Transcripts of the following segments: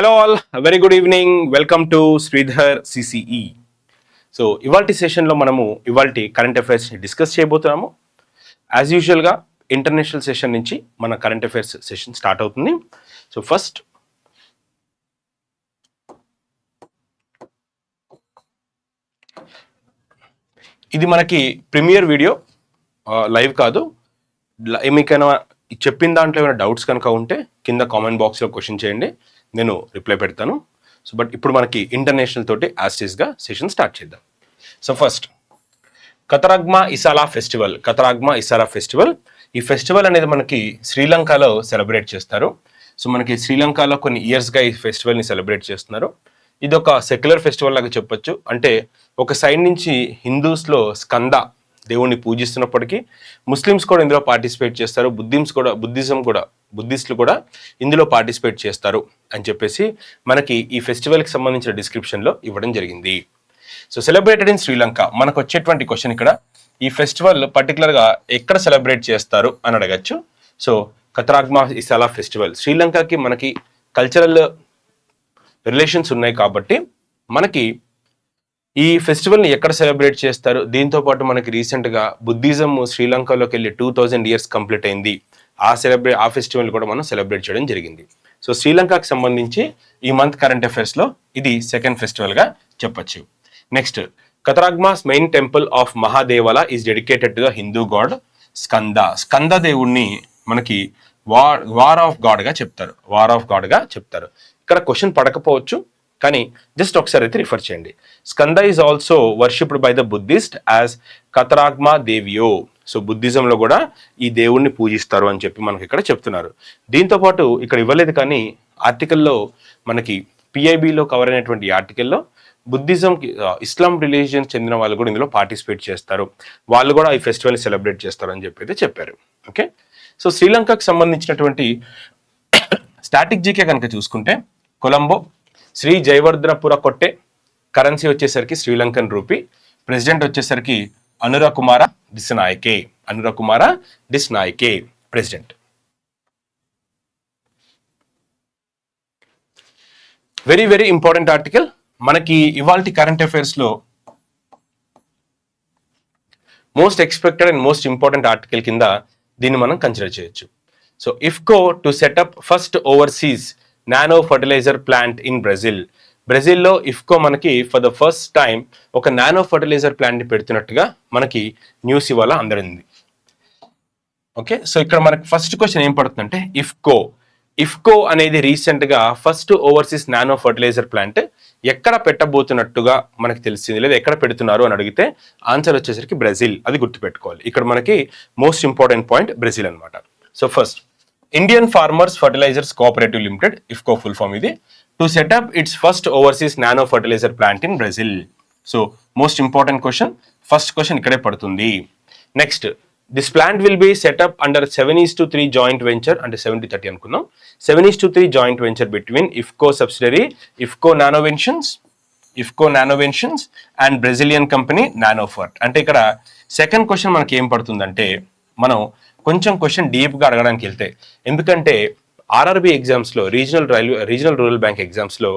Hello all, very good evening. Welcome to Sridhar CCE. So ఇవాల్టి సెషన్లో మనము ఇవాల్టి కరెంట్ అఫైర్స్ డిస్కస్ చేయబోతున్నాము. యాజ్ యూజువల్గా ఇంటర్నేషనల్ సెషన్ నుంచి మన కరెంట్ అఫైర్స్ సెషన్ స్టార్ట్ అవుతుంది. సో ఫస్ట్ ఇది మనకి ప్రీమియర్ వీడియో, లైవ్ కాదు. మీకైనా చెప్పిన దాంట్లో ఏమైనా డౌట్స్ కనుక ఉంటే కింద కామెంట్ బాక్స్లో క్వశ్చన్ చేయండి, నేను రిప్లై పెడతాను. సో బట్ ఇప్పుడు మనకి ఇంటర్నేషనల్ తోటి యాస్టీస్గా సెషన్ స్టార్ట్ చేద్దాం. So first Kataragama Esala festival. Kataragama Esala festival, ఈ ఫెస్టివల్ అనేది మనకి శ్రీలంకలో సెలబ్రేట్ చేస్తారు. సో మనకి శ్రీలంకలో కొన్ని ఇయర్స్గా ఈ ఫెస్టివల్ని సెలబ్రేట్ చేస్తున్నారు. ఇది ఒక సెక్యులర్ ఫెస్టివల్ లాగా చెప్పొచ్చు. అంటే ఒక సైడ్ నుంచి హిందూస్లో స్కంద దేవుణ్ణి పూజిస్తున్నప్పటికీ ముస్లిమ్స్ కూడా ఇందులో పార్టిసిపేట్ చేస్తారు, బుద్ధిస్టులు కూడా ఇందులో పార్టిసిపేట్ చేస్తారు అని చెప్పేసి మనకి ఈ ఫెస్టివల్కి సంబంధించిన డిస్క్రిప్షన్లో ఇవ్వడం జరిగింది. So celebrated in Sri Lanka. మనకు వచ్చేటువంటి క్వశ్చన్ ఇక్కడ, ఈ ఫెస్టివల్ పర్టికులర్గా ఎక్కడ సెలబ్రేట్ చేస్తారు అని అడగచ్చు. సో కతరాగ్మా ఇసాలా ఫెస్టివల్, శ్రీలంకకి మనకి కల్చరల్ రిలేషన్స్ ఉన్నాయి కాబట్టి మనకి ఈ ఫెస్టివల్ని ఎక్కడ సెలబ్రేట్ చేస్తారు. దీంతో పాటు మనకి రీసెంట్గా బుద్ధిజం శ్రీలంకలోకి వెళ్ళి 2000 years కంప్లీట్ అయింది. ఆ ఫెస్టివల్ కూడా మనం సెలబ్రేట్ చేయడం జరిగింది. సో శ్రీలంకకి సంబంధించి ఈ మంత్ కరెంట్ అఫైర్స్లో ఇది సెకండ్ ఫెస్టివల్గా చెప్పచ్చు. Next, Kataragama's main temple of Mahadevala is dedicated to the Hindu god Skanda. Skanda దేవుణ్ణి మనకి వార్ ఆఫ్ గాడ్గా చెప్తారు. ఇక్కడ క్వశ్చన్ పడకపోవచ్చు, కానీ జస్ట్ ఒకసారి అయితే రిఫర్ చేయండి. Skanda is also worshipped by the Buddhist as Kataragama deviyo. So బుద్ధిజంలో కూడా ఈ దేవుణ్ణి పూజిస్తారు అని చెప్పి మనకి ఇక్కడ చెప్తున్నారు. దీంతో పాటు ఇక్కడ ఇవ్వలేదు, కానీ ఆర్టికల్లో మనకి పిఐబిలో కవర్ అయినటువంటి ఈ ఆర్టికల్లో బుద్ధిజంకి ఇస్లాం రిలీజియన్ చెందిన వాళ్ళు కూడా ఇందులో పార్టిసిపేట్ చేస్తారు, వాళ్ళు కూడా ఈ ఫెస్టివల్ని సెలబ్రేట్ చేస్తారు అని చెప్పి అయితే చెప్పారు. ఓకే, సో శ్రీలంకకు సంబంధించినటువంటి స్టాటిక్ జీకే కనుక చూసుకుంటే, కొలంబో శ్రీ జయవర్ధనపుర కొట్టే, కరెన్సీ వచ్చేసరికి శ్రీలంకన్ రూపీ, ప్రెసిడెంట్ వచ్చేసరికి Anura Kumara Dissanayake president. Very very important article. మనకి ఇవాల్టి కరెంట్ అఫైర్స్లో most expected and most important article కింద దీన్ని మనం కన్సిడర్ చేయొచ్చు. So IFFCO to set up first overseas nano fertiliser plant in బ్రెజిల్లో ఇఫ్కో మనకి ఫర్ ద ఫస్ట్ టైం ఒక నానో ఫర్టిలైజర్ ప్లాంట్ని పెడుతున్నట్టుగా మనకి న్యూస్ ఇవాళ అందరింది. ఓకే, సో ఇక్కడ మనకి ఫస్ట్ క్వశ్చన్ ఏం పడుతుందంటే, ఇఫ్కో అనేది రీసెంట్గా first overseas nano fertiliser plant ఎక్కడ పెట్టబోతున్నట్టుగా మనకి తెలిసింది, లేదా ఎక్కడ పెడుతున్నారు అని అడిగితే ఆన్సర్ వచ్చేసరికి బ్రెజిల్. అది గుర్తుపెట్టుకోవాలి. ఇక్కడ మనకి మోస్ట్ ఇంపార్టెంట్ పాయింట్ బ్రెజిల్ అనమాట. So first, Indian farmers fertiliser cooperative limited, IFFCO full form ఇది, to set up its first overseas nano fertiliser plant in Brazil. So most important question, first question ఇక్కడే పడుతుంది. Next, this plant will be set up under 7:3 joint venture, అంటే 70-30 అనుకుందాం, 7:3 joint venture between IFFCO subsidiary IFFCO Nanoventions and Brazilian company Nanofert. అంటే ఇక్కడ second question మనకి ఏం పడుతుందంటే, మనం కొంచెం క్వశ్చన్ డీప్గా అడగడానికి వెళ్తే, ఎందుకంటే ఆర్ఆర్బి ఎగ్జామ్స్లో, రీజనల్ రూరల్ బ్యాంక్ ఎగ్జామ్స్లో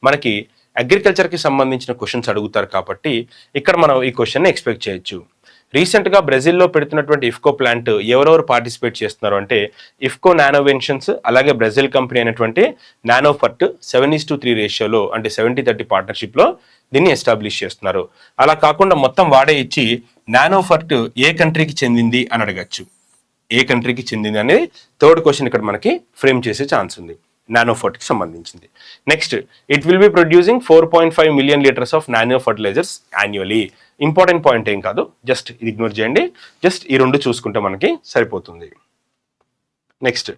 మనకి అగ్రికల్చర్కి సంబంధించిన క్వశ్చన్స్ అడుగుతారు కాబట్టి ఇక్కడ మనం ఈ క్వశ్చన్ని ఎక్స్పెక్ట్ చేయొచ్చు. రీసెంట్గా బ్రెజిల్లో పెడుతున్నటువంటి ఇఫ్కో ప్లాంట్ ఎవరెవరు పార్టిసిపేట్ చేస్తున్నారు అంటే, ఇఫ్కో నానోవెన్షన్స్ అలాగే బ్రెజిల్ కంపెనీ అయినటువంటి నానోఫర్ట్ 7:3 రేషియోలో, అంటే 70-30 పార్ట్నర్షిప్లో దీన్ని ఎస్టాబ్లిష్ చేస్తున్నారు. అలా కాకుండా మొత్తం వాడే ఇచ్చి నానోఫర్ట్ ఏ కంట్రీకి చెందింది అని అడగచ్చు. ఏ కంట్రీకి చెందింది అనేది థర్డ్ క్వశ్చన్ ఇక్కడ మనకి ఫ్రేమ్ చేసే ఛాన్స్ ఉంది, నానోఫర్ట్కి సంబంధించింది. Next, it will be producing 4.5 million liters of nano fertilisers annually. Important point ఏం కాదు, జస్ట్ ఇది ఇగ్నోర్ చేయండి, జస్ట్ ఈ రెండు చూసుకుంటే మనకి సరిపోతుంది. నెక్స్ట్,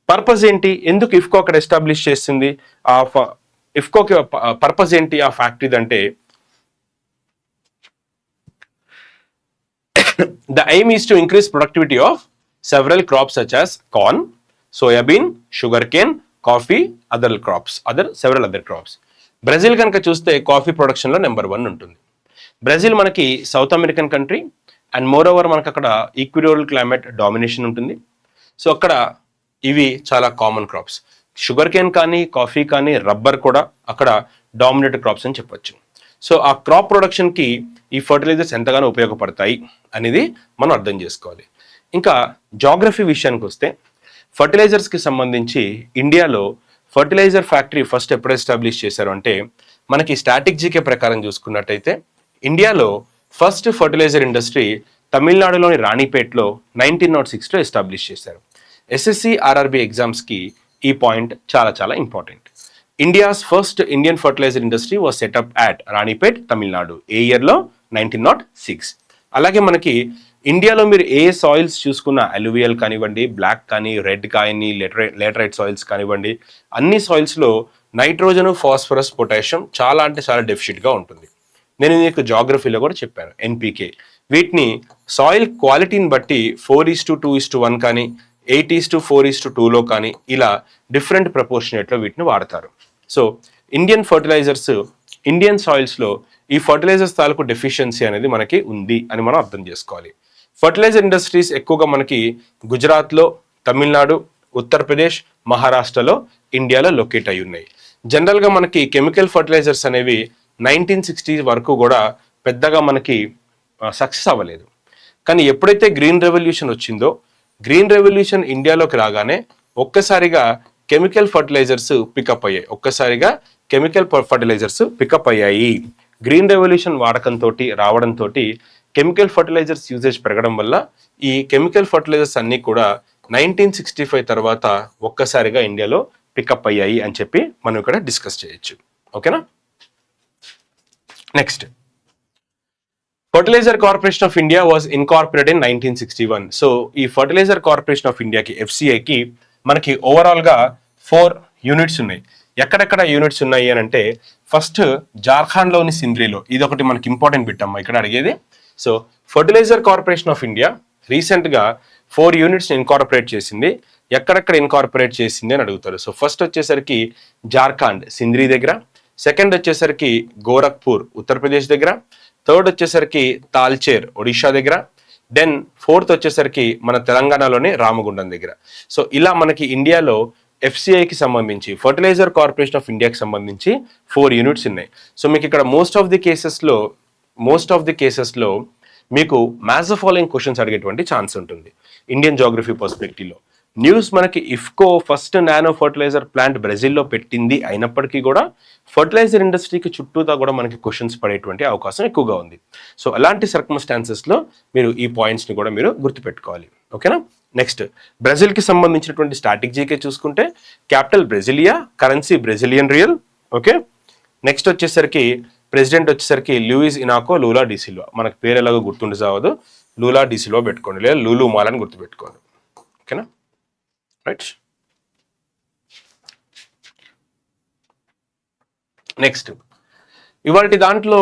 పర్పస్ ఏంటి, ఎందుకు ఇఫ్కో అక్కడ ఎస్టాబ్లిష్ చేస్తుంది, ఇఫ్కోకి పర్పస్ ఏంటి ఆ ఫ్యాక్టరీ అంటే, the aim is to increase productivity of several crops such as corn, soybean, sugarcane, coffee, several other crops. Brazil కనుక చూస్తే కాఫీ ప్రొడక్షన్లో నెంబర్ 1 ఉంటుంది. బ్రెజిల్ మనకి south American country and more over మనకు అక్కడ ఈక్విటోరియల్ క్లైమేట్ డామినేషన్ ఉంటుంది. So అక్కడ ఇవి చాలా కామన్ క్రాప్స్. షుగర్ కేన్ కానీ, కాఫీ కానీ, రబ్బర్ కూడా అక్కడ డామినేట్ క్రాప్స్ అని చెప్పొచ్చు. సో ఆ క్రాప్ ప్రొడక్షన్కి ఈ ఫర్టిలైజర్స్ ఎంతగానో ఉపయోగపడతాయి అనేది మనం అర్థం చేసుకోవాలి. ఇంకా జాగ్రఫీ విషయానికి వస్తే ఫర్టిలైజర్స్కి సంబంధించి ఇండియాలో ఫర్టిలైజర్ ఫ్యాక్టరీ ఫస్ట్ ఎప్పుడు ఎస్టాబ్లిష్ చేశారు అంటే మనకి స్టాటిక్ జీకే ప్రకారం చూసుకున్నట్టయితే ఇండియాలో ఫస్ట్ ఫర్టిలైజర్ ఇండస్ట్రీ తమిళనాడులోని రాణిపేట్లో 1906లో ఎస్టాబ్లిష్ చేశారు. ఎస్ఎస్సి ఆర్ఆర్బి ఎగ్జామ్స్కి ఈ పాయింట్ చాలా చాలా important. India's first Indian fertiliser industry was set up at Ranipet, Tamil Nadu. ఏ ఇయర్లో? 1906. అలాగే మనకి ఇండియాలో మీరు ఏ సాయిల్స్ చూసుకున్న అలూవియల్ కానివ్వండి, బ్లాక్ కానీ, రెడ్ కానీ, లేటరైట్ సాయిల్స్ కానివ్వండి, అన్ని సాయిల్స్లో నైట్రోజన్, ఫాస్ఫరస్, పొటాషియం చాలా అంటే చాలా డెఫిషిట్గా ఉంటుంది. నేను మీకు జాగ్రఫీలో కూడా చెప్పాను ఎన్పికే. వీటిని సాయిల్ క్వాలిటీని బట్టి 4:2:1 కానీ 8:4:2లో కానీ ఇలా డిఫరెంట్ ప్రపోర్షనేట్లో వీటిని వాడతారు. సో ఇండియన్ ఫర్టిలైజర్స్, ఇండియన్ సాయిల్స్లో ఈ ఫర్టిలైజర్స్ తాలూకు డెఫిషియన్సీ అనేది మనకి ఉంది అని మనం అర్థం చేసుకోవాలి. ఫర్టిలైజర్ ఇండస్ట్రీస్ ఎక్కువగా మనకి గుజరాత్లో, తమిళనాడు, ఉత్తరప్రదేశ్, మహారాష్ట్రలో, ఇండియాలో లొకేట్ అయి ఉన్నాయి. జనరల్గా మనకి కెమికల్ ఫర్టిలైజర్స్ అనేవి 1960 వరకు కూడా పెద్దగా మనకి సక్సెస్ అవ్వలేదు. కానీ ఎప్పుడైతే గ్రీన్ రెవల్యూషన్ వచ్చిందో, గ్రీన్ రెవల్యూషన్ ఇండియాలోకి రాగానే ఒక్కసారిగా కెమికల్ ఫర్టిలైజర్స్ పికప్ అయ్యాయి. పికప్ అయ్యాయి. గ్రీన్ రెవల్యూషన్ వాడకంతో రావడంతో కెమికల్ ఫర్టిలైజర్స్ యూజేజ్ పెరగడం వల్ల ఈ కెమికల్ ఫర్టిలైజర్స్ అన్నీ కూడా 1965 తర్వాత ఒక్కసారిగా ఇండియాలో పికప్ అయ్యాయి అని చెప్పి మనం ఇక్కడ డిస్కస్ చేయొచ్చు. ఓకేనా? Next, fertiliser corporation of India was incorporated in 1961. So ఈ ఫర్టిలైజర్ కార్పొరేషన్ ఆఫ్ ఇండియాకి, ఎఫ్సిఐకి మనకి ఓవరాల్గా 4 యూనిట్స్ ఉన్నాయి. ఎక్కడెక్కడ యూనిట్స్ ఉన్నాయి అని అంటే ఫస్ట్ జార్ఖండ్లోని సింద్రీలో, ఇది ఒకటి మనకి ఇంపార్టెంట్ బిట్ అమ్మా ఇక్కడ అడిగేది. So fertiliser corporation of India రీసెంట్గా 4 యూనిట్స్ని ఇన్కార్పొరేట్ చేసింది. ఎక్కడెక్కడ ఇన్కార్పొరేట్ చేసింది అని అడుగుతారు. సో ఫస్ట్ వచ్చేసరికి జార్ఖండ్ సింద్రీ దగ్గర, సెకండ్ వచ్చేసరికి గోరఖ్పూర్ ఉత్తరప్రదేశ్ దగ్గర, థర్డ్ వచ్చేసరికి తాల్చేర్ ఒడిషా దగ్గర, దెన్ ఫోర్త్ వచ్చేసరికి మన తెలంగాణలోని రామగుండం దగ్గర. సో ఇలా మనకి ఇండియాలో ఎఫ్సిఐకి సంబంధించి, ఫర్టిలైజర్ కార్పొరేషన్ ఆఫ్ ఇండియాకి సంబంధించి 4 యూనిట్స్ ఉన్నాయి. సో మీకు ఇక్కడ మోస్ట్ ఆఫ్ ది కేసెస్లో మీకు మ్యాథ్స్ ఫాలోయింగ్ క్వశ్చన్స్ అడిగేటువంటి ఛాన్స్ ఉంటుంది ఇండియన్ జోగ్రఫీ పర్స్పెక్టివ్లో. న్యూస్ మనకి IFFCO first nano fertiliser plant బ్రెజిల్లో పెట్టింది అయినప్పటికీ కూడా ఫర్టిలైజర్ ఇండస్ట్రీకి చుట్టూతా కూడా మనకి క్వశ్చన్స్ పడేటువంటి అవకాశం ఎక్కువగా ఉంది. సో అలాంటి సర్కమ్స్టాన్సెస్లో మీరు ఈ పాయింట్స్ని కూడా మీరు గుర్తుపెట్టుకోవాలి. ఓకేనా? నెక్స్ట్, బ్రెజిల్కి సంబంధించినటువంటి స్టాటిక్ జీకే చూసుకుంటే capital Brasilia, currency Brazilian real. Okay, next వచ్చేసరికి ప్రెసిడెంట్ వచ్చేసరికి లూయిస్ ఇనాకో లూలా డిసిల్వా. మనకు పేరు ఎలాగో గుర్తుండి సావదు, లూలా డిసిల్వా పెట్టుకోండి, లేదా లూలు మాల్ అని గుర్తుపెట్టుకోండి. ఓకేనా? రైట్. నెక్స్ట్, ఇవాళ దాంట్లో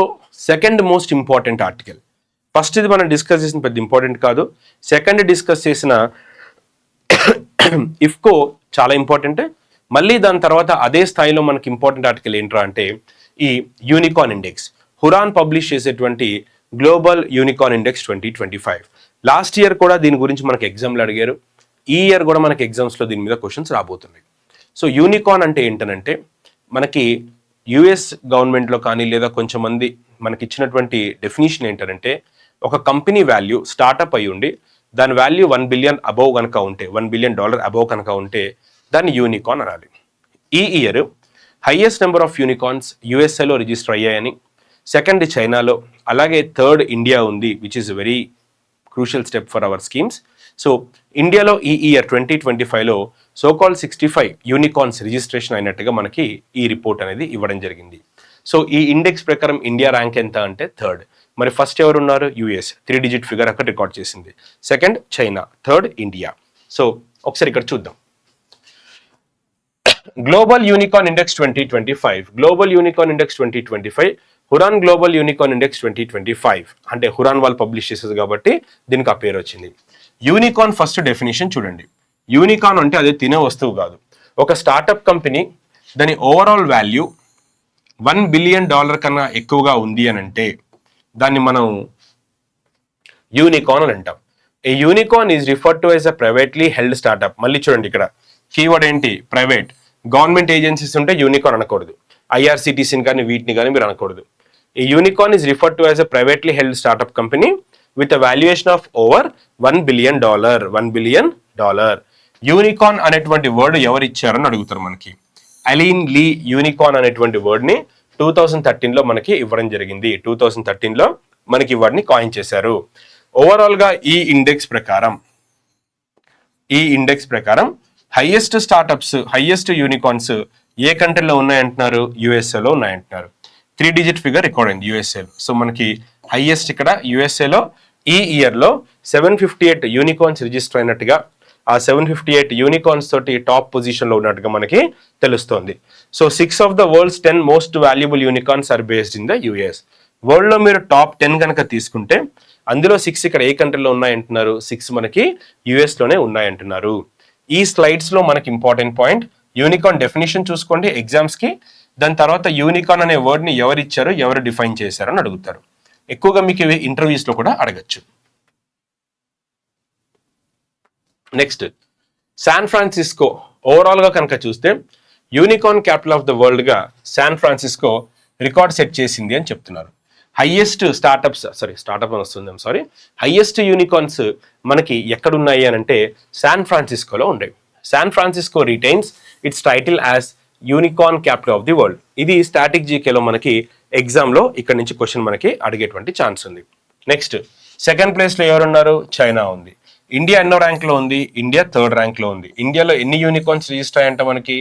second most important article. First ఇది మనం డిస్కస్ చేసిన పెద్ద ఇంపార్టెంట్ కాదు, సెకండ్ డిస్కస్ చేసిన ఇఫ్కో చాలా ఇంపార్టెంట్. మళ్ళీ దాని తర్వాత అదే స్థాయిలో మనకి ఇంపార్టెంట్ ఆర్టికల్ ఏంట్రా అంటే ఈ యూనికార్న్ ఇండెక్స్. హురాన్ పబ్లిష్ చేసేటువంటి global unicorn index 2025. Last year కూడా దీని గురించి మనకి ఎగ్జామ్లు అడిగారు. ఈ ఇయర్ కూడా మనకి ఎగ్జామ్స్లో దీని మీద క్వశ్చన్స్ రాబోతున్నాయి. సో యూనికార్న్ అంటే ఏంటనంటే మనకి యుఎస్ గవర్నమెంట్లో కానీ లేదా కొంచెం మంది మనకి ఇచ్చినటువంటి డెఫినేషన్ ఏంటంటే ఒక కంపెనీ వాల్యూ స్టార్టప్ అయి ఉండి దాని వాల్యూ $1 బిలియన్ అబౌవ్ కనుక ఉంటే, $1 బిలియన్ అబౌవ్ కనుక ఉంటే దాన్ని యూనికార్న్ అనాలి. ఈ year highest number of unicorns యుఎస్ఏలో రిజిస్టర్ అయ్యాయని, సెకండ్ చైనాలో, అలాగే థర్డ్ ఇండియా ఉంది, which is very crucial step for our schemes. So ఇండియాలో ఈ ఇయర్ 2025లో సోకాల్ 65 యూనికార్న్స్ రిజిస్ట్రేషన్ అయినట్టుగా మనకి ఈ రిపోర్ట్ అనేది ఇవ్వడం జరిగింది. సో ఈ ఇండెక్స్ ప్రకారం ఇండియా ర్యాంక్ ఎంత అంటే థర్డ్. మరి ఫస్ట్ ఎవరు ఉన్నారు? యుఎస్ 3 డిజిట్ ఫిగర్ అక్కడ రికార్డ్ చేసింది, second China, third India. So ఒకసారి ఇక్కడ చూద్దాం. Global unicorn index 2025, global unicorn index 2025, Hurun global unicorn index 2025 అంటే హురాన్ వాళ్ళు పబ్లిష్ చేసేది కాబట్టి దీనికి ఆ పేరు వచ్చింది. యూనికార్న్ ఫస్ట్ డెఫినేషన్ చూడండి. యూనికార్న్ అంటే అదే తినే వస్తువు కాదు. ఒక స్టార్టప్ కంపెనీ దాని ఓవరాల్ వాల్యూ $1 బిలియన్ కన్నా ఎక్కువగా ఉంది అని అంటే దాన్ని మనం యూనికార్న్ అని అంటాం. A unicorn is referred to as a privately held startup. మళ్ళీ చూడండి ఇక్కడ కీవర్డ్ ఏంటి? ప్రైవేట్. గవర్నమెంట్ ఏజెన్సీస్ ఉంటే యూనికార్న్ అనకూడదు. ఐఆర్సిటీసీని కానీ వీటిని కానీ మీరు అనకూడదు. ఈ unicorn is referred to as a privately held startup company with a valuation of over $1 billion. $1 billion. Unicorn అనేటువంటి వర్డ్ ఎవరు ఇచ్చారని అడుగుతారు మనకి. అలీన్ లీ యూనికార్న్ అనేటువంటి వర్డ్ని 2013లో మనకి ఇవ్వడం జరిగింది. 2013లో మనకి ఈ వర్డ్ని కాయిన్ చేశారు. ఓవరాల్గా ఈ ఇండెక్స్ ప్రకారం హైయెస్ట్ స్టార్టప్స్, హైయెస్ట్ యూనికార్న్స్ ఏ కంట్రీలో ఉన్నాయంటున్నారు? యుఎస్ఏలో ఉన్నాయంటున్నారు. 3 digit ఫిగర్ రికార్డ్ అయింది యుఎస్ఏలో. సో మనకి హైయెస్ట్ ఇక్కడ యుఎస్ఏలో ఈ ఇయర్లో 758 యూనికార్న్స్ రిజిస్టర్ అయినట్టుగా, ఆ 758 యూనికార్న్స్ తోటి టాప్ పొజిషన్లో ఉన్నట్టుగా మనకి తెలుస్తోంది. So 6 of the world's 10 most valuable unicorns are based in the US. వరల్డ్లో మీరు టాప్ 10 కనుక తీసుకుంటే అందులో 6 ఇక్కడ ఏ కంట్రీలో ఉన్నాయంటున్నారు? 6 మనకి యుఎస్లోనే ఉన్నాయంటున్నారు. ఈ స్లైడ్స్లో మనకి ఇంపార్టెంట్ పాయింట్ యూనికార్న్ డెఫినేషన్ చూసుకోండి ఎగ్జామ్స్కి. దాని తర్వాత యూనికార్న్ అనే వర్డ్ని ఎవరు ఇచ్చారు, ఎవరు డిఫైన్ చేశారు అని అడుగుతారు. ఎక్కువగా మీకు ఇవి ఇంటర్వ్యూస్లో కూడా అడగచ్చు. Next San Francisco. ఓవరాల్గా కనుక చూస్తే యూనికార్న్ క్యాపిటల్ ఆఫ్ ద వరల్డ్గా శాన్ ఫ్రాన్సిస్కో రికార్డ్ సెట్ చేసింది అని చెప్తున్నారు. హైయెస్ట్ హైయెస్ట్ యూనికార్న్స్ మనకి ఎక్కడున్నాయి అని అంటే శాన్ ఫ్రాన్సిస్కోలో ఉండేవి. San Francisco retains it's title as unicorn capital of the world. ఇది స్టాటిక్ జీకేలో మనకి ఎగ్జామ్లో ఇక్కడ నుంచి క్వశ్చన్ మనకి అడిగేటువంటి ఛాన్స్ ఉంది. నెక్స్ట్ సెకండ్ ప్లేస్లో ఎవరున్నారు? చైనా ఉంది. ఇండియా ఎన్నో ర్యాంక్లో ఉంది? ఇండియా 3rd ర్యాంక్లో ఉంది. ఇండియాలో ఎన్ని యూనికార్న్స్ రిజిస్టర్ అయ్యంటే మనకి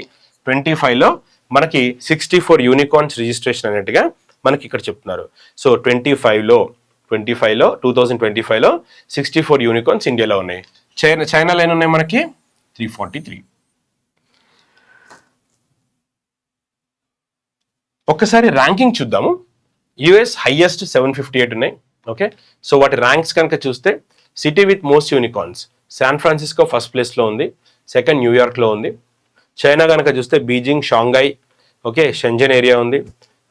25లో మనకి 64 యూనికార్న్స్ రిజిస్ట్రేషన్ అనేట్టుగా మనకి ఇక్కడ చెప్తున్నారు. సో 2025లో 64 యూనికార్న్స్ ఇండియాలో ఉన్నాయి. చైనాలో ఎన్ని ఉన్నాయి మనకి? 343. ఒక్కసారి ర్యాంకింగ్ చూద్దాము. యుఎస్ హైయెస్ట్ 758 ఉన్నాయి. ఓకే, సో వాటి ర్యాంక్స్ కనుక చూస్తే city with most unicorns San Francisco first ప్లేస్లో ఉంది. సెకండ్ న్యూయార్క్లో ఉంది. చైనా కనుక చూస్తే Beijing, Shanghai, okay, Schengen area ఉంది.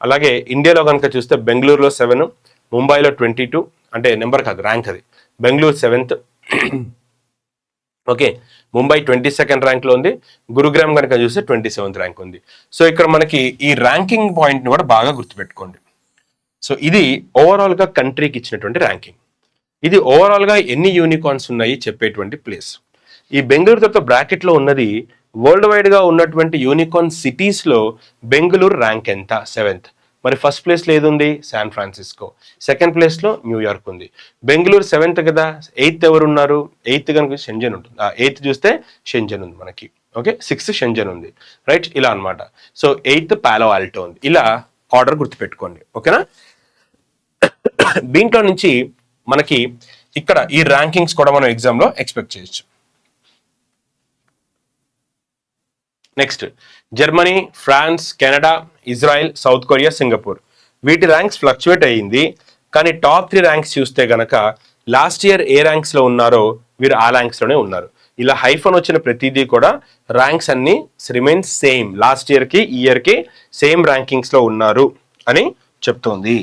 అలాగే ఇండియాలో కనుక చూస్తే బెంగళూరులో 7, ముంబైలో 22, అంటే నెంబర్ కాదు ర్యాంక్ అది. Bengaluru 7th, okay, Mumbai 22nd ర్యాంక్లో ఉంది. గురుగ్రామ్ కనుక చూస్తే 27th ర్యాంక్ ఉంది. సో ఇక్కడ మనకి ఈ ర్యాంకింగ్ పాయింట్ని కూడా బాగా గుర్తుపెట్టుకోండి. సో ఇది ఓవరాల్గా కంట్రీకి ఇచ్చినటువంటి ర్యాంకింగ్. ఇది ఓవరాల్గా ఎన్ని యూనికార్న్స్ ఉన్నాయి చెప్పేటువంటి ప్లేస్. ఈ బెంగళూరు తర్వాత బ్రాకెట్లో ఉన్నది వరల్డ్ వైడ్గా ఉన్నటువంటి యూనికార్న్ సిటీస్లో బెంగళూరు ర్యాంక్ ఎంత? 7th. మరి ఫస్ట్ ప్లేస్లో ఏది ఉంది? San Francisco. సెకండ్ ప్లేస్లో న్యూయార్క్ ఉంది. బెంగళూరు 7th కదా. 8th ఎవరు ఉన్నారు? 8th కనుక షెంజన్ ఉంటుంది. 8th చూస్తే షెంజన్ ఉంది మనకి. ఓకే, 6th షెంజన్ ఉంది. రైట్, ఇలా అనమాట. సో 8th పాలో ఆల్టో ఉంది. ఇలా ఆర్డర్ గుర్తుపెట్టుకోండి. ఓకేనా? దీంట్లో నుంచి మనకి ఇక్కడ ఈ ర్యాంకింగ్స్ కూడా మనం ఎగ్జామ్లో ఎక్స్పెక్ట్ చేయొచ్చు. Next Germany, France, Canada, Israel, South Korea, Singapore. వీటి ర్యాంక్స్ ఫ్లక్చువేట్ అయ్యింది. కానీ టాప్ 3 ర్యాంక్స్ చూస్తే గనక లాస్ట్ ఇయర్ ఏ ర్యాంక్స్లో ఉన్నారో వీరు ఆ ర్యాంక్స్లోనే ఉన్నారు. ఇలా హైఫన్ వచ్చిన ప్రతిదీ కూడా ర్యాంక్స్ అన్ని రిమైన్స్ సేమ్. లాస్ట్ ఇయర్కి ఈ ఇయర్కి సేమ్ ర్యాంకింగ్స్లో ఉన్నారు అని చెప్తోంది.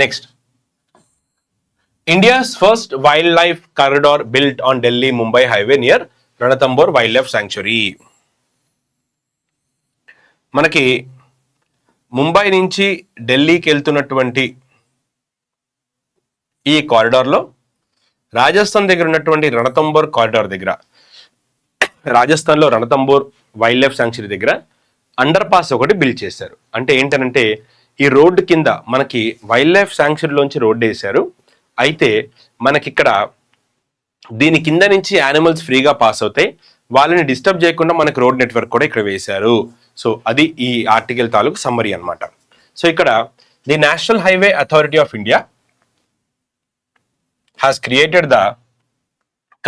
Next India's first wild life corridor built on Delhi Mumbai highway near Ranthambore wild life sanctuary. మనకి ముంబై నుంచి ఢిల్లీకి వెళ్తున్నటువంటి ఈ కారిడార్లో రాజస్థాన్ దగ్గర ఉన్నటువంటి రణతంబోర్ కారిడార్ దగ్గర, రాజస్థాన్లో రణతంబోర్ వైల్డ్ లైఫ్ శాంక్చురీ దగ్గర అండర్ పాస్ ఒకటి బిల్డ్ చేశారు. అంటే ఏంటంటే ఈ రోడ్డు కింద మనకి వైల్డ్ లైఫ్ శాంక్చురీలోంచి రోడ్డు వేశారు. అయితే మనకి ఇక్కడ దీని కింద నుంచి యానిమల్స్ ఫ్రీగా పాస్ అవుతాయి. వాళ్ళని డిస్టర్బ్ చేయకుండా మనకి రోడ్ నెట్వర్క్ కూడా ఇక్కడ వేశారు. సో అది ఈ ఆర్టికల్ తాలూకు సమ్మరీ అనమాట. సో ఇక్కడ the national highway authority of India has created the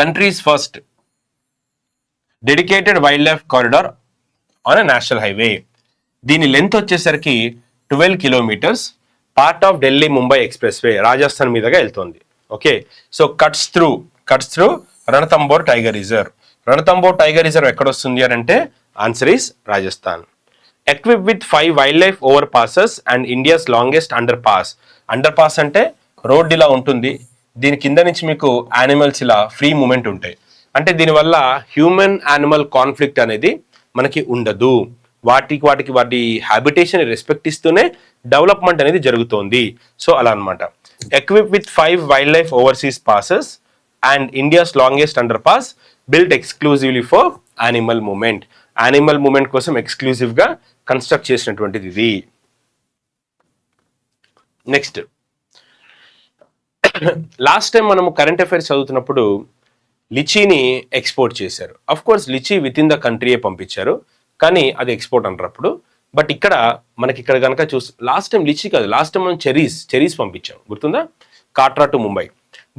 countries first dedicated wild life corridor on a national highway. దీని లెంత్ వచ్చేసరికి 12 kilometers. Part of Delhi Mumbai express way Rajasthan మీదుగా వెళ్తుంది. Okay, so cuts through Ranthambore tiger reserve. Ranthambore tiger reserve ఎక్కడ వస్తుంది అని అంటే answer is Rajasthan. Equip with 5 wild life over passes and India's longest under pass. Under pass అంటే road ఇలా ఉంటుంది, దీని కింద నుంచి మీకు యానిమల్స్ ఇలా ఫ్రీ మూమెంట్ ఉంటాయి. అంటే దీనివల్ల హ్యూమన్ యానిమల్ కాన్ఫ్లిక్ట్ అనేది మనకి ఉండదు. వాటి హ్యాబిటేషన్ రెస్పెక్ట్ ఇస్తూనే డెవలప్మెంట్ అనేది జరుగుతోంది. సో అలా అనమాట. Equip with 5 wildlife overseas passes and India's longest under pass build exclusively for animal movement. Animal movement కోసం ఎక్స్క్లూజివ్ గా కన్స్ట్రక్ట్ చేసినటువంటిది ఇది. నెక్స్ట్, లాస్ట్ టైం మనము కరెంట్ అఫైర్స్ చదువుతున్నప్పుడు లిచీని ఎక్స్పోర్ట్ చేశారు. Of course litchi within the కంట్రీయే పంపించారు, కానీ అది ఎక్స్పోర్ట్ అంటారు అప్పుడు. బట్ ఇక్కడ కనుక లాస్ట్ టైం లిచీ కాదు, లాస్ట్ టైం మనం చెరీస్ పంపించాం, గుర్తుందా, కాట్రా టు ముంబై.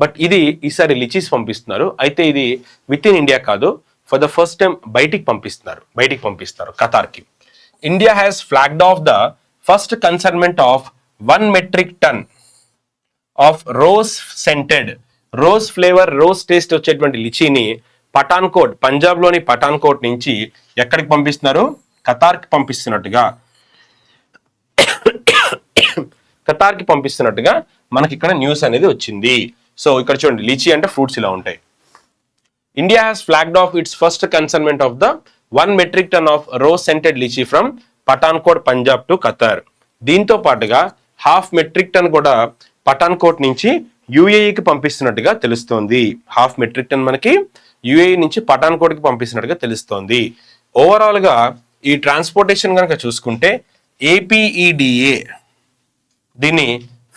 బట్ ఇది ఈసారి లిచీస్ పంపిస్తున్నారు. అయితే ఇది విత్ ఇన్ ఇండియా కాదు, ఫర్ ద ఫస్ట్ టైం బయటికి పంపిస్తారు ఖతార్కి. India has flagged off the first consignment of 1 metric ton of rose flavour, rose taste వచ్చేటువంటి లిచీని పఠాన్కోట్, పంజాబ్ లోని పఠాన్కోట్ నుంచి ఎక్కడికి పంపిస్తున్నారు, ఖతార్కి పంపిస్తున్నట్టుగా మనకి ఇక్కడ న్యూస్ అనేది వచ్చింది. సో ఇక్కడ చూడండి, లిచీ అంటే ఫ్రూట్స్ ఇలా ఉంటాయి. India has flagged off its first consignment of the 1 metric ton of rose scented litchi from Pathankot Punjab to Qatar. దీంతో పాటుగా 1/2 మెట్రిక్ టన్ కూడా పఠాన్కోట్ నుంచి యుఏఈకి పంపిస్తున్నట్టుగా తెలుస్తోంది. 1/2 మెట్రిక్ టన్ మనకి యుఏఈ నుంచి పఠాన్కోట్కి పంపిస్తున్నట్టుగా తెలుస్తోంది. ఓవరాల్ గా ఈ ట్రాన్స్పోర్టేషన్ కనుక చూసుకుంటే ఏపీఈడిఏ దీన్ని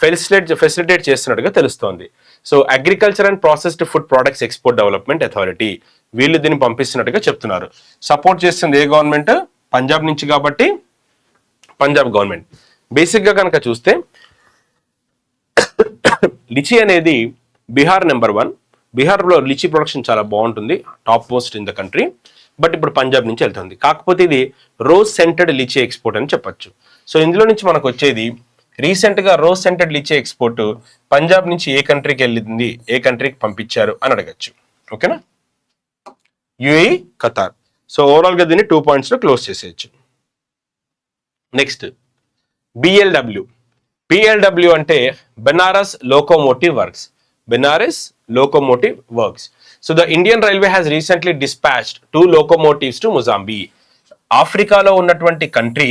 ఫెసిలిటేట్ చేస్తున్నట్టుగా తెలుస్తోంది. So agriculture and processed food products export development authority వీళ్ళు దీన్ని పంపిస్తున్నట్టుగా చెప్తున్నారు. సపోర్ట్ చేస్తుంది ఏ గవర్నమెంట్, పంజాబ్ నుంచి కాబట్టి పంజాబ్ గవర్నమెంట్. బేసిక్ గా కనుక చూస్తే లిచీ అనేది బీహార్ నెంబర్ 1. బీహార్లో లిచీ ప్రొడక్షన్ చాలా బాగుంటుంది, top most in the country. But ఇప్పుడు పంజాబ్ నుంచి వెళ్తుంది. కాకపోతే ఇది రోజ్ సెంటెడ్ లిచీ ఎక్స్పోర్ట్ అని చెప్పొచ్చు. సో ఇందులో నుంచి మనకు వచ్చేది రీసెంట్ గా rose scented lychee export Punjab నుంచి ఏ కంట్రీకి వెళ్ళింది, ఏ కంట్రీకి పంపించారు అని అడగచ్చు. ఓకేనా, యుఏఈ, ఖతార్. సో ఓవరాల్ గా దీన్ని 2 points లో క్లోజ్ చేసేయచ్చు. నెక్స్ట్, బిఎల్డబ్ల్యూ అంటే Banaras locomotive works. So the Indian Railway has recently dispatched 2 locomotives to Mozambique. ఆఫ్రికాలో ఉన్నటువంటి కంట్రీ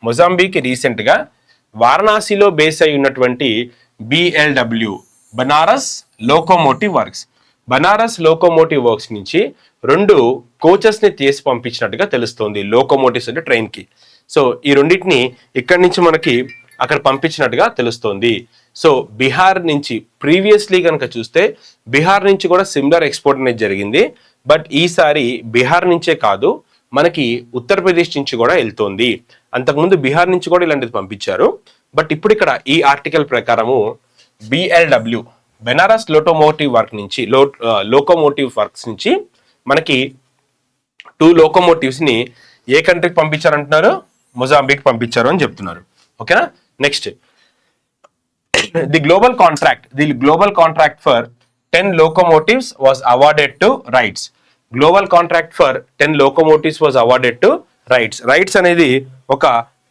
మొజాంబీకి రీసెంట్ గా వారణాసిలో బేస్ అయి ఉన్నటువంటి బిఎల్డబ్ల్యూ బనారస్ లోకోమోటివ్ వర్క్స్ నుంచి 2 కోచెస్ ని తీసి పంపించినట్టుగా తెలుస్తోంది. లోకోమోటివ్స్ అంటే ట్రైన్ కి. సో ఈ రెండింటిని ఇక్కడి నుంచి మనకి అక్కడ పంపించినట్టుగా తెలుస్తోంది. సో బీహార్ నుంచి ప్రీవియస్లీ కనుక చూస్తే బీహార్ నుంచి కూడా సిమిలర్ ఎక్స్పోర్ట్ అనేది జరిగింది. బట్ ఈసారి బీహార్ నుంచే కాదు, మనకి ఉత్తరప్రదేశ్ నుంచి కూడా వెళ్తోంది. అంతకుముందు బీహార్ నుంచి కూడా ఇలాంటిది పంపించారు. బట్ ఇప్పుడు ఇక్కడ ఈ ఆర్టికల్ ప్రకారము బిఎల్డబ్ల్యూ బెనారస్ లోకోమోటివ్ వర్క్స్ నుంచి మనకి 2 లోకోమోటివ్స్ ని ఏ కంట్రీకి పంపించారంటున్నారు, మొజాంబిక్ పంపించారు అని చెప్తున్నారు. ఓకేనా. Next, the global contract for 10 locomotives was awarded to RITES. Global contract for 10 locomotives was awarded to RITES. RITES అనేది ఒక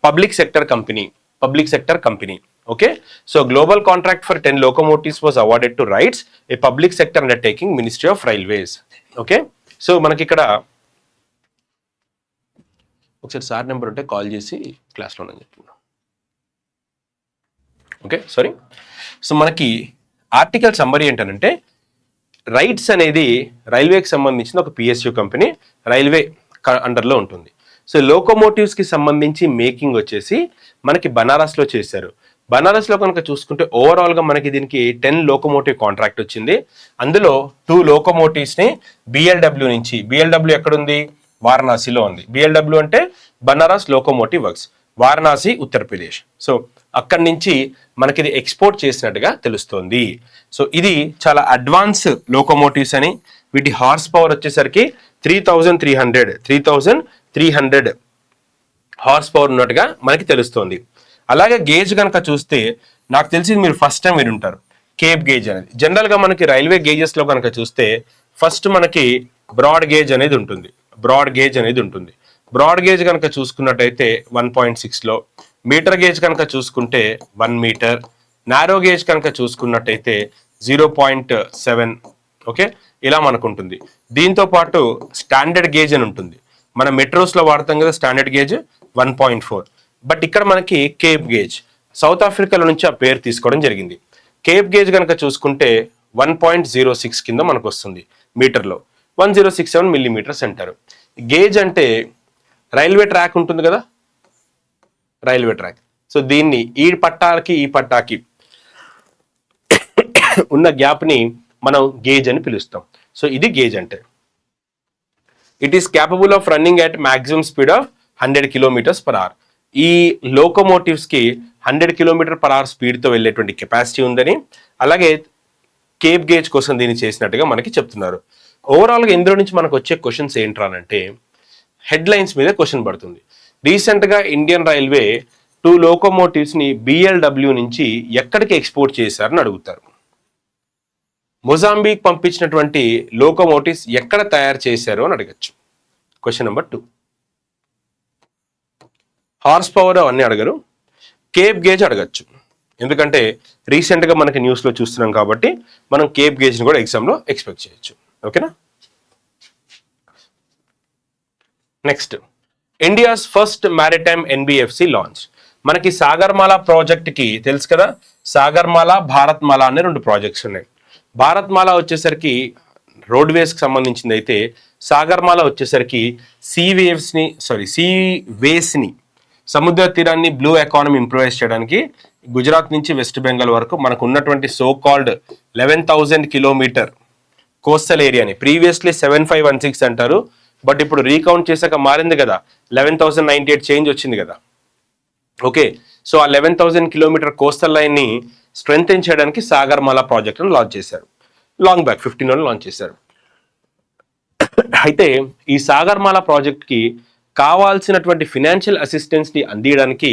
public sector company. Okay, so global contract for 10 locomotives was awarded to RITES, a public sector undertaking, Ministry of Railways. Okay, so మనకి ఇక్కడ ఒకసారి sir number ఉంటే call చేసి క్లాస్లో అని చెప్తున్నాను. Okay, sorry. సో మనకి ఆర్టికల్ సమ్మరీ ఏంటంటే రైట్స్ అనేది రైల్వేకి సంబంధించిన ఒక పిఎస్యు కంపెనీ, రైల్వే అండర్లో ఉంటుంది. సో లోకోమోటివ్స్కి సంబంధించి మేకింగ్ వచ్చేసి మనకి బనారస్లో చేశారు. బనారస్లో కనుక చూసుకుంటే ఓవరాల్గా మనకి దీనికి 10 లోకోమోటివ్ కాంట్రాక్ట్ వచ్చింది. అందులో 2 లోకోమోటివ్స్ని బిఎల్డబ్ల్యూ నుంచి, బిఎల్డబ్ల్యూ ఎక్కడుంది, వారణాసిలో ఉంది. బిఎల్డబ్ల్యూ అంటే Banaras locomotive works, Varanasi, Uttar Pradesh. So అక్కడి నుంచి మనకి ఇది ఎక్స్పోర్ట్ చేసినట్టుగా తెలుస్తోంది. సో ఇది చాలా అడ్వాన్స్ లోకోమోటివ్స్ అని, వీటి హార్స్ పవర్ వచ్చేసరికి 3300 హార్స్ పవర్ ఉన్నట్టుగా మనకి తెలుస్తోంది. అలాగే గేజ్ కనుక చూస్తే నాకు తెలిసి మీరు ఫస్ట్ టైం వినుంటారు, కేప్ గేజ్ అనేది. జనరల్గా మనకి రైల్వే గేజెస్లో కనుక చూస్తే ఫస్ట్ మనకి బ్రాడ్ గేజ్ అనేది ఉంటుంది. బ్రాడ్ గేజ్ కనుక చూసుకున్నట్టయితే 1.6లో, మీటర్ గేజ్ కనుక చూసుకుంటే 1 మీటర్, నారో గేజ్ కనుక చూసుకున్నట్టయితే 0.7. ఓకే, ఇలా మనకు ఉంటుంది. దీంతో పాటు స్టాండర్డ్ గేజ్ అని ఉంటుంది. మన మెట్రోస్లో వాడతాం కదా స్టాండర్డ్ గేజ్ 1.4. బట్ ఇక్కడ మనకి కేప్ గేజ్ సౌత్ ఆఫ్రికాలో నుంచి ఆ పేరు తీసుకోవడం జరిగింది. కేప్ గేజ్ కనుక చూసుకుంటే 1.06 కింద మనకు వస్తుంది మీటర్లో, 1067 మిల్లీమీటర్స్ అంటారు. గేజ్ అంటే రైల్వే ట్రాక్ ఉంటుంది కదా, రైల్వే ట్రాక్. సో దీన్ని ఈ పట్టాకి ఉన్న గ్యాప్ని మనం గేజ్ అని పిలుస్తాం. సో ఇది గేజ్ అంటే. It is capable of running at maximum speed of 100 km/h. ఈ లోకోమోటివ్స్కి 100 km/h స్పీడ్తో వెళ్ళేటువంటి కెపాసిటీ ఉందని, అలాగే కేప్ గేజ్ కోసం దీన్ని చేసినట్టుగా మనకి చెప్తున్నారు. ఓవరాల్గా ఇందులో నుంచి మనకు వచ్చే క్వశ్చన్స్ ఏంట్రానంటే హెడ్లైన్స్ మీద క్వశ్చన్ పడుతుంది. రీసెంట్గా ఇండియన్ రైల్వే 2 లోకోమోటివ్స్ని BLW నుంచి ఎక్కడికి ఎక్స్పోర్ట్ చేశారని అడుగుతారు. మొజాంబిక్ పంపించినటువంటి లోకోమోటివ్స్ ఎక్కడ తయారు చేశారు అని అడగచ్చు. Question number 2. హార్స్ పవర్ అవన్నీ అడగరు, కేప్ గేజ్ అడగచ్చు. ఎందుకంటే రీసెంట్గా మనకి న్యూస్లో చూస్తున్నాం కాబట్టి మనం కేప్ గేజ్ని కూడా ఎగ్జామ్లో ఎక్స్పెక్ట్ చేయొచ్చు. ఓకేనా. Next, India's first maritime NBFC launch. మనకి సాగర్మాల ప్రాజెక్ట్కి తెలుసు కదా, సాగర్మాల, భారత్మాల అనే 2 ప్రాజెక్ట్స్ ఉన్నాయి. భారత్మాల వచ్చేసరికి రోడ్వేస్కి సంబంధించింది అయితే, సాగర్మాల వచ్చేసరికి సీవేస్ని సముద్ర తీరాన్ని బ్లూ ఎకానమీ ఇంప్రూవైజ్ చేయడానికి గుజరాత్ నుంచి వెస్ట్ బెంగాల్ వరకు మనకు ఉన్నటువంటి సో కాల్డ్ 11,000 కిలోమీటర్ కోస్టల్ ఏరియాని ప్రీవియస్లీ 7,516 అంటారు. బట్ ఇప్పుడు రీకౌంట్ చేశాక మారింది కదా, 11,098 చేంజ్ వచ్చింది కదా. ఓకే, సో ఆ 11,000 కిలోమీటర్ కోస్టల్ లైన్ని స్ట్రెంగ్తెన్ చేయడానికి సాగర్మాల ప్రాజెక్ట్ను లాంచ్ చేశారు. లాంగ్ బ్యాక్ 15 లాంచ్ చేశారు. అయితే ఈ సాగర్మాల ప్రాజెక్ట్కి కావాల్సినటువంటి ఫినాన్షియల్ అసిస్టెన్స్ని అందించడానికి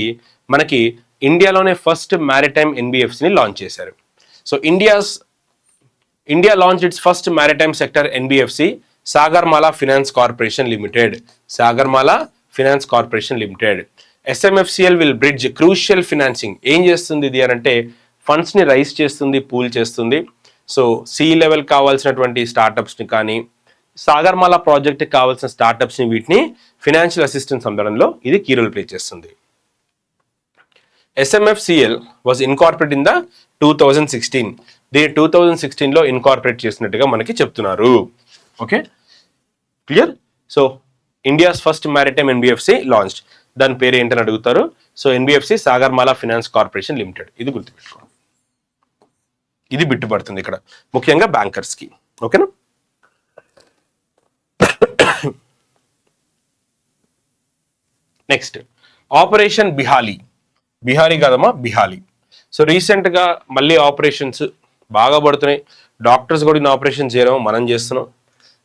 మనకి ఇండియాలోనే ఫస్ట్ మ్యారిటైమ్ NBFCని లాంచ్ చేశారు. So India launch it's first maritime sector NBFC, Sagarmala finance corporation limited. Sagarmala finance corporation limited. SMFCL will bridge crucial financing. ఏం చేస్తుంది ఇది అని అంటే ఫండ్స్ని రైజ్ చేస్తుంది, పూల్ చేస్తుంది. సో C-level కావాల్సినటువంటి స్టార్టప్స్ని కానీ సాగర్మాల ప్రాజెక్ట్కి కావాల్సిన స్టార్టప్స్ని వీటిని ఫినాన్షియల్ అసిస్టెన్స్ అందడంలో ఇది కీ రోల్ ప్లే చేస్తుంది. SMFCL was incorporate in the 2016. దీన్ని 2016లో ఇన్కార్పొరేట్ చేసినట్టుగా మనకి చెప్తున్నారు. Okay, clear. So India's first maritime NBFC launched. దాని పేరు ఏంటని అడుగుతారు. So NBFC Sagarmala finance corporation limited. ఇది గుర్తుపెట్టుకోండి, ఇది బిట్టుపడుతుంది ఇక్కడ ముఖ్యంగా బ్యాంకర్స్కి. ఓకేనా. నెక్స్ట్, ఆపరేషన్ బిహారీ కాదమ్మా, బిహాలీ. సో రీసెంట్గా మళ్ళీ ఆపరేషన్స్ బాగా పడుతున్నాయి. డాక్టర్స్ కూడా ఆపరేషన్ చేయడం మనం చేస్తున్నాం.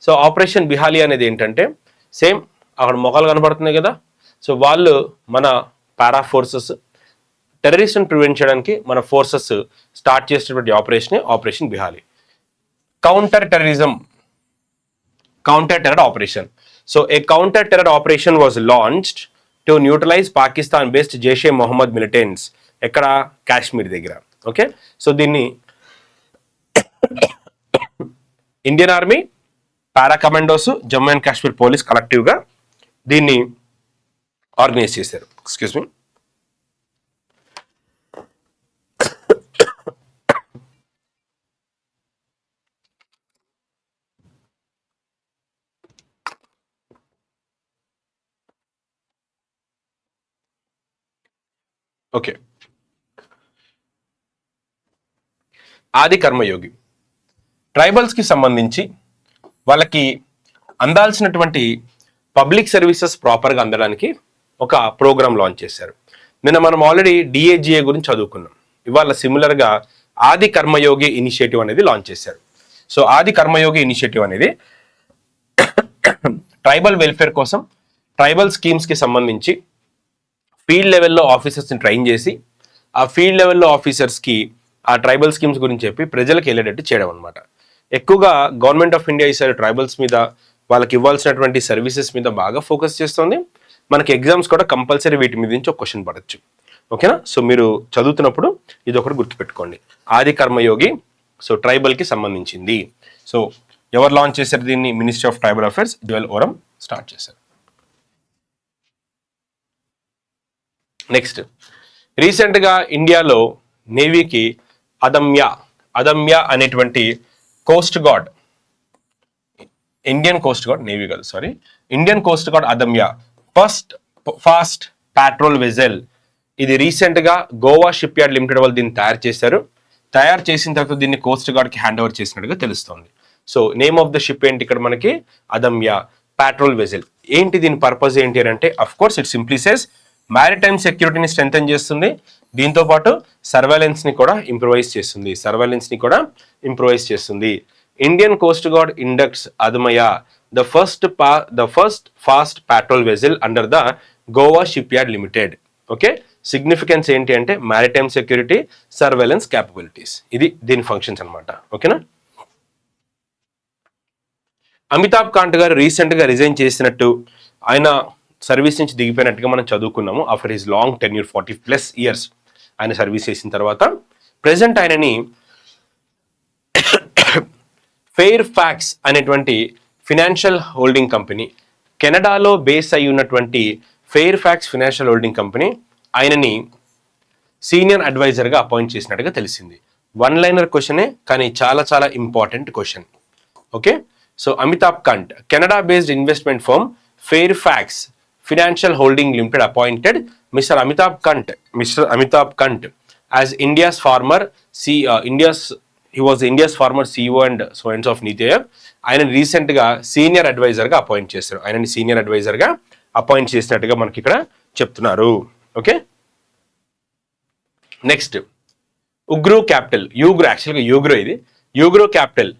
సో ఆపరేషన్ బిహాలీ అనేది ఏంటంటే సేమ్ అక్కడ మొఖాలు కనబడుతున్నాయి కదా. సో వాళ్ళు మన పారా ఫోర్సెస్ టెర్రరిస్ట్ని ప్రివెంట్ చేయడానికి మన ఫోర్సెస్ స్టార్ట్ చేసినటువంటి operation Bihali. Counter terror operation. So a counter terror operation was launched to neutralise Pakistan based Jaish Mohammed militants. ఎక్కడ? కాశ్మీర్ దగ్గర. ఓకే, సో దీన్ని Indian army, para commandos, Jammu and Kashmir police కలెక్టివ్గా దీన్ని ఆర్గనైజ్ చేశారు. Excuse me. ఓకే, ఆది కర్మయోగి ట్రైబల్స్కి సంబంధించి వాళ్ళకి అందాల్సినటువంటి పబ్లిక్ సర్వీసెస్ ప్రాపర్గా అందడానికి ఒక ప్రోగ్రామ్ లాంచ్ చేశారు. నిన్న మనం ఆల్రెడీ DAGA గురించి చదువుకున్నాం. ఇవాళ సిమిలర్గా ఆది కర్మయోగి ఇనిషియేటివ్ అనేది లాంచ్ చేశారు. సో ఆది కర్మయోగి ఇనిషియేటివ్ అనేది ట్రైబల్ వెల్ఫేర్ కోసం ట్రైబల్ స్కీమ్స్కి సంబంధించి ఫీల్డ్ లెవెల్లో ఆఫీసర్స్ని ట్రైన్ చేసి ఆ ఫీల్డ్ లెవెల్లో ఆఫీసర్స్కి ఆ ట్రైబల్ స్కీమ్స్ గురించి చెప్పి ప్రజలకు వెళ్ళేటట్టు చేయడం అనమాట. ఎక్కువగా గవర్నమెంట్ ఆఫ్ ఇండియా ఈసారి ట్రైబల్స్ మీద వాళ్ళకి ఇవ్వాల్సినటువంటి సర్వీసెస్ మీద బాగా ఫోకస్ చేస్తుంది. మనకి ఎగ్జామ్స్ కూడా కంపల్సరీ వీటి మీద నుంచి ఒక క్వశ్చన్ పడచ్చు. ఓకేనా? సో మీరు చదువుతున్నప్పుడు ఇది ఒకటి గుర్తుపెట్టుకోండి. ఆది కర్మయోగి సో ట్రైబల్కి సంబంధించింది. సో ఎవరు లాంచ్ చేశారు దీన్ని? Ministry of tribal affairs, Jual Oram start చేశారు. నెక్స్ట్, రీసెంట్గా ఇండియాలో నేవీకి అదమ్య అనేటువంటి coast guard, Indian coast guard, navy కాదు sorry, Indian coast guard Adamya fast patrol vessel, ఇది రీసెంట్గా గోవా షిప్ యార్డ్ లిమిటెడ్ వాళ్ళు దీన్ని తయారు చేశారు. తయారు చేసిన తర్వాత దీన్ని కోస్ట్ గార్డ్కి హ్యాండ్ ఓవర్ చేసినట్టుగా తెలుస్తోంది. So name of the ship ఏంటి ఇక్కడ మనకి? Adamya patrol vessel. ఏంటి దీని పర్పస్ ఏంటి అని అంటే, of course it simply says maritime సెక్యూరిటీని స్ట్రెంథెన్ చేస్తుంది, దీంతో పాటు సర్వేలెన్స్ని కూడా ఇంప్రూవైజ్ చేస్తుంది. Indian coast guard inducts Adamya the first fast patrol vessel under the Goa ship yard limited. Okay, significance ఏంటి అంటే మ్యారిటైమ్ సెక్యూరిటీ, సర్వేలెన్స్ క్యాపబిలిటీస్, ఇది దీని ఫంక్షన్స్ అనమాట. ఓకేనా? అమితాబ్ కాంత్ గారు రీసెంట్గా రిజైన్ చేసినట్టు, ఆయన సర్వీస్ నుంచి దిగిపోయినట్టుగా మనం చదువుకున్నాము. After his long tenure 40+ years ఆయన సర్వీస్ చేసిన తర్వాత ప్రెసెంట్ ఆయనని ఫెయిర్ ఫ్యాక్స్ అనేటువంటి ఫినాన్షియల్ హోల్డింగ్ కంపెనీ, కెనడాలో బేస్ అయి ఉన్నటువంటి Fairfax financial holding company ఆయనని సీనియర్ అడ్వైజర్గా అపాయింట్ చేసినట్టుగా తెలిసింది. 1-liner క్వశ్చనే, కానీ చాలా చాలా important question. Okay, so Amitabh Kant, Canada based investment firm Fairfax financial holding limited appointed mister Amitabh Kant as India's former he was India's former CEO and so of Niti Aayog. ఆయన రీసెంట్గా senior అడ్వైజర్గా appoint చేశారు. ఆయనని senior అడ్వైజర్గా appoint చేసినట్టుగా మనకి ఇక్కడ చెప్తున్నారు. Okay, next Ugro capital, Ugro capital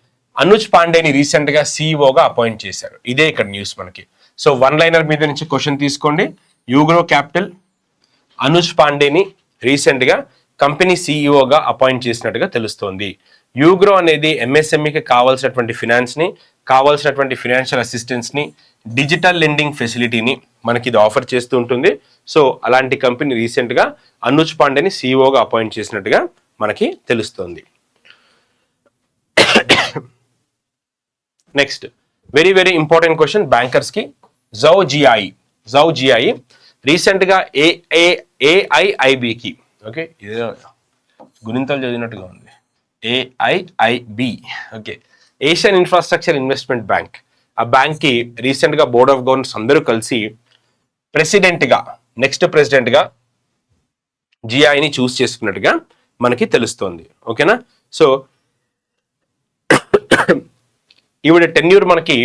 Anuj పాండేని రీసెంట్గా సిఇఓగా అపాయింట్ చేశారు. ఇదే ఇక్కడ న్యూస్ మనకి. సో 1-liner మీద నుంచి క్వశ్చన్ తీసుకోండి. యూగ్రో క్యాపిటల్ అనుజ్ పాండేని రీసెంట్గా కంపెనీ సిఇఓగా అపాయింట్ చేసినట్టుగా తెలుస్తోంది. యూగ్రో అనేది ఎంఎస్ఎంఈకి కావాల్సినటువంటి ఫినాన్స్ని, కావాల్సినటువంటి ఫినాన్షియల్ అసిస్టెన్స్ని, డిజిటల్ లెండింగ్ ఫెసిలిటీని మనకి ఇది ఆఫర్ చేస్తూ ఉంటుంది. సో అలాంటి కంపెనీ రీసెంట్గా అనుజ్ పాండేని సిఇఓగా అపాయింట్ చేసినట్టుగా మనకి తెలుస్తోంది. Next, very very important question బ్యాంకర్స్కి. జౌ జిఐ రీసెంట్గా ఏఐఐబికి, ఓకే ఇదే గుణింతలు చదివినట్టుగా ఉంది, AIIB, okay, Asian infrastructure investment bank, ఆ బ్యాంక్కి రీసెంట్గా బోర్డ్ ఆఫ్ గవర్నర్స్ అందరూ కలిసి నెక్స్ట్ ప్రెసిడెంట్గా జిఐని చూస్ చేసుకున్నట్టుగా మనకి తెలుస్తోంది. ఓకేనా? సో ఈవిడ టెన్యూర్ మనకి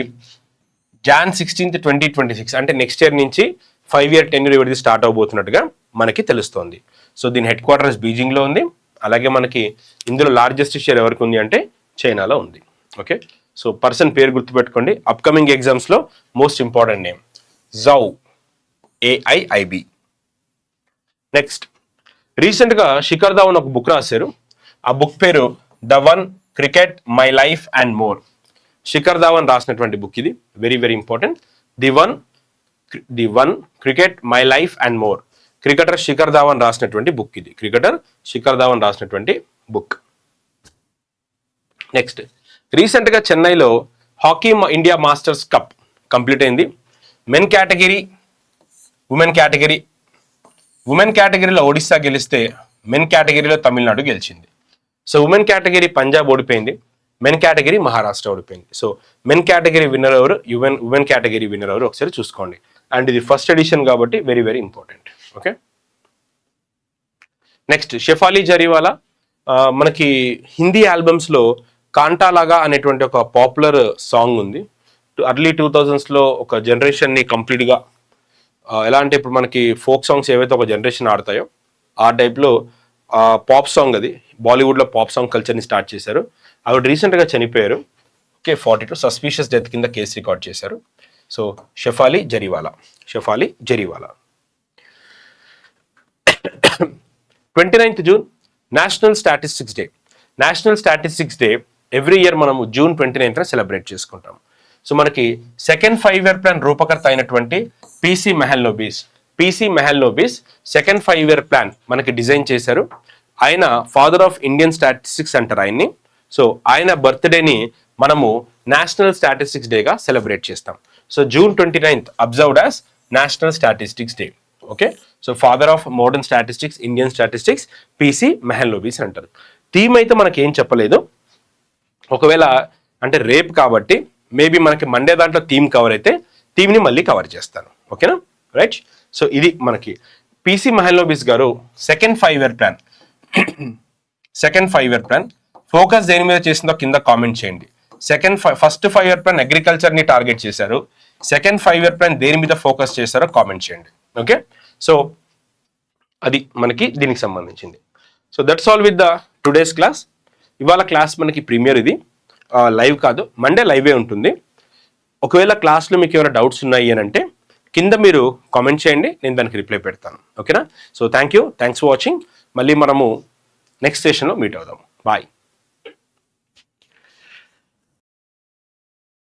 Jan 16th, 2026 అంటే నెక్స్ట్ ఇయర్ నుంచి 5-year టెన్యూర్ ఇవిడిది స్టార్ట్ అవబోతున్నట్టుగా మనకి తెలుస్తోంది. సో దీని హెడ్ క్వార్టర్స్ బీజింగ్లో ఉంది. అలాగే మనకి ఇందులో లార్జెస్ట్ షేర్ ఎవరికి ఉంది అంటే చైనాలో ఉంది. ఓకే, సో పర్సన్ పేరు గుర్తుపెట్టుకోండి. అప్కమింగ్ ఎగ్జామ్స్లో most important name Zhou, AIIB. Next, రీసెంట్గా శిఖర్ ధావన్ ఒక బుక్ రాశారు. ఆ బుక్ పేరు the one cricket my life and more. Shikhar Dhawan రాసినటువంటి బుక్ ఇది, very very important. The one cricket my life and more. Cricketer Shikhar Dhawan రాసినటువంటి బుక్ ఇది, నెక్స్ట్, రీసెంట్గా చెన్నైలో hockey India masters cup complete అయింది. మెన్ కేటగిరీ, ఉమెన్ కేటగిరీలో ఒడిస్సా గెలిస్తే మెన్ కేటగిరీలో తమిళనాడు గెలిచింది. సో ఉమెన్ కేటగిరీ పంజాబ్ ఓడిపోయింది, మెన్ కేటగిరీ మహారాష్ట్ర ఓడిపోయింది. సో మెన్ కేటగిరీ విన్నర్ ఎవరు, ఉమెన్ కేటగిరీ విన్నర్ ఎవరు ఒకసారి చూసుకోండి. అండ్ ఇది ఫస్ట్ ఎడిషన్ కాబట్టి very very important. Okay, next Shefali Jariwala. మనకి హిందీ ఆల్బమ్స్లో కాంటాలాగా అనేటువంటి ఒక పాపులర్ సాంగ్ ఉంది. ఎర్లీ 2000s ఒక జనరేషన్ని కంప్లీట్గా ఎలా అంటే ఇప్పుడు మనకి ఫోక్ సాంగ్స్ ఏవైతే ఒక జనరేషన్ ఆడతాయో ఆ టైప్లో పాప్ సాంగ్, అది బాలీవుడ్లో పాప్ సాంగ్ కల్చర్ని స్టార్ట్ చేశారు. ఆవిడ రీసెంట్గా చనిపోయారు. ఓకే, 42 సస్పీషియస్ డెత్ కింద కేసు రికార్డ్ చేశారు. So Shefali Jariwala. 29th June national statistics day. Every year మనము June 29th సెలబ్రేట్ చేసుకుంటాం. సో మనకి సెకండ్ 5-year ప్లాన్ రూపకర్త అయినటువంటి PC Mahalanobis second 5-year plan మనకి డిజైన్ చేశారు. ఆయన ఫాదర్ ఆఫ్ ఇండియన్ స్టాటిస్టిక్స్ అంటారు ఆయన్ని. సో ఆయన బర్త్డేని మనము నేషనల్ స్టాటిస్టిక్స్ డేగా సెలబ్రేట్ చేస్తాం. So June 29th observed as national statistics day. Okay, so father of modern statistics, Indian statistics PC Mahalanobis అంటారు. థీమ్ అయితే మనకి ఏం చెప్పలేదు. ఒకవేళ అంటే రేపు కాబట్టి మేబీ మనకి మండే దాంట్లో థీమ్ కవర్ అయితే థీమ్ని మళ్ళీ కవర్ చేస్తాను. ఓకేనా, రైట్. సో ఇది మనకి పీసీ మెహల్నోబిస్ గారు సెకండ్ 5-year ప్లాన్ ఫోకస్ దేని మీద చేసిందో కింద కామెంట్ చేయండి. ఫస్ట్ 5-year ప్లాన్ అగ్రికల్చర్ ని టార్గెట్ చేశారు. సెకండ్ 5-year ప్లాన్ దేని మీద ఫోకస్ చేశారో కామెంట్ చేయండి. ఓకే, సో అది మనకి దీనికి సంబంధించింది. So that's all with the today's class. ఇవాళ క్లాస్ మనకి ప్రీమియర్, ఇది లైవ్ కాదు, మండే లైవే ఉంటుంది. ఒకవేళ క్లాస్లో మీకు ఏమైనా డౌట్స్ ఉన్నాయి అని అంటే కింద మీరు కామెంట్ చేయండి, నేను దానికి రిప్లై పెడతాను. ఓకేనా, సో థ్యాంక్స్ ఫర్ వాచింగ్. మళ్ళీ మనము నెక్స్ట్ సెషన్లో మీట్ అవుదాం. బాయ్.